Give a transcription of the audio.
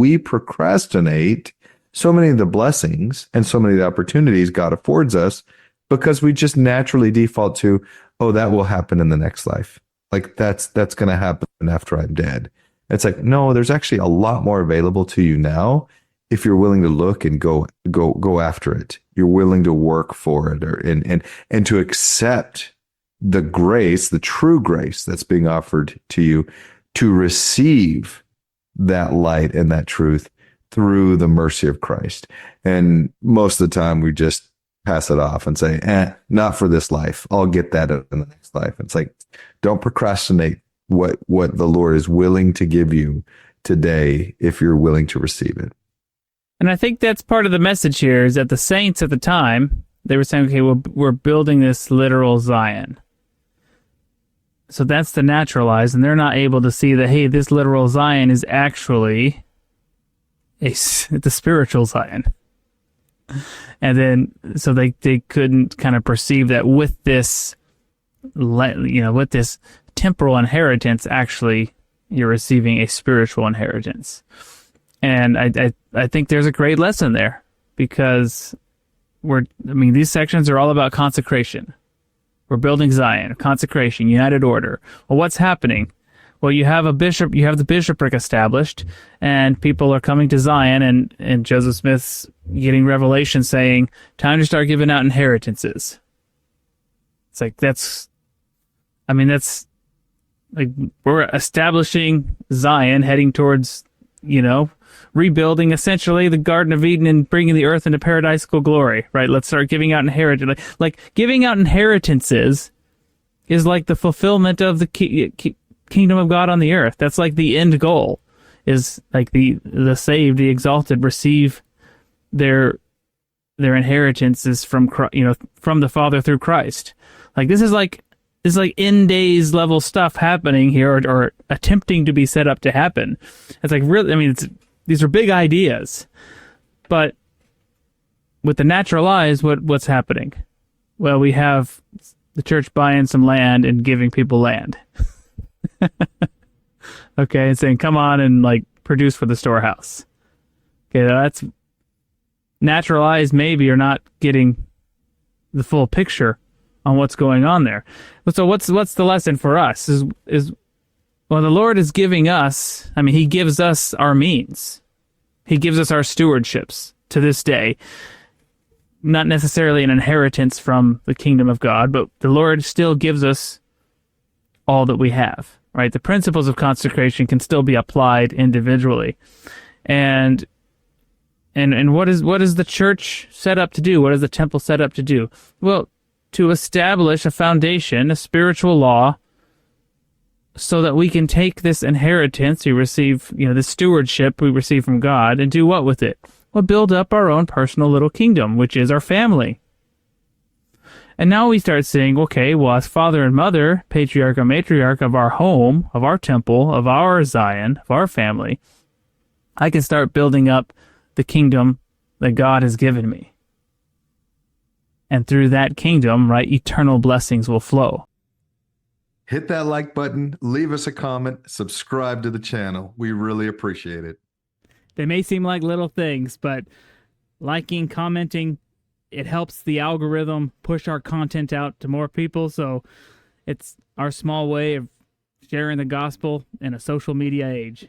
we procrastinate so many of the blessings and so many of the opportunities God affords us because we just naturally default to, oh, that will happen in the next life. Like that's going to happen after I'm dead. It's like, no, there's actually a lot more available to you now if you're willing to look and go after it. You're willing to work for it, and to accept the grace, the true grace that's being offered to you, to receive that light and that truth through the mercy of Christ. And most of the time we just pass it off and say, not for this life. I'll get that in the next life. It's like, don't procrastinate what the Lord is willing to give you today if you're willing to receive it. And I think that's part of the message here, is that the saints at the time, they were saying, okay, well, we're building this literal Zion. So that's the naturalized, and they're not able to see that, hey, this literal Zion is actually the spiritual Zion. And then, so they couldn't kind of perceive that with this, with this temporal inheritance, actually, you're receiving a spiritual inheritance. And I think there's a great lesson there, because these sections are all about consecration. We're building Zion, consecration, united order. Well, what's happening? Well, you have the bishopric established, and people are coming to Zion, and Joseph Smith's getting revelation saying, time to start giving out inheritances. It's like, that's like, we're establishing Zion, heading towards, rebuilding essentially the Garden of Eden and bringing the earth into paradisical glory, right? Let's start giving out inheritance. Like giving out inheritances is like the fulfillment of the kingdom of God on the earth. That's like the end goal, is like the saved, the exalted receive their inheritances from the Father through Christ. Like this is like end days level stuff happening here, or attempting to be set up to happen. It's like really, these are big ideas, but with the natural eyes, what's happening? Well, we have the church buying some land and giving people land. Okay, and saying, come on and produce for the storehouse. Okay, that's natural eyes. Maybe you're not getting the full picture on what's going on there. So what's the lesson for us is well, the Lord is giving us, he gives us our means. He gives us our stewardships to this day. Not necessarily an inheritance from the kingdom of God, but the Lord still gives us all that we have, right? The principles of consecration can still be applied individually. And what is the church set up to do? What is the temple set up to do? Well, to establish a foundation, a spiritual law, so that we can take this inheritance we receive, this stewardship we receive from God, and do what with it? Well, build up our own personal little kingdom, which is our family. And now we start saying, okay, well, as father and mother, patriarch or matriarch of our home, of our temple, of our Zion, of our family, I can start building up the kingdom that God has given me. And through that kingdom, right, eternal blessings will flow. Hit that like button, leave us a comment, subscribe to the channel. We really appreciate it. They may seem like little things, but liking, commenting, it helps the algorithm push our content out to more people. So it's our small way of sharing the gospel in a social media age.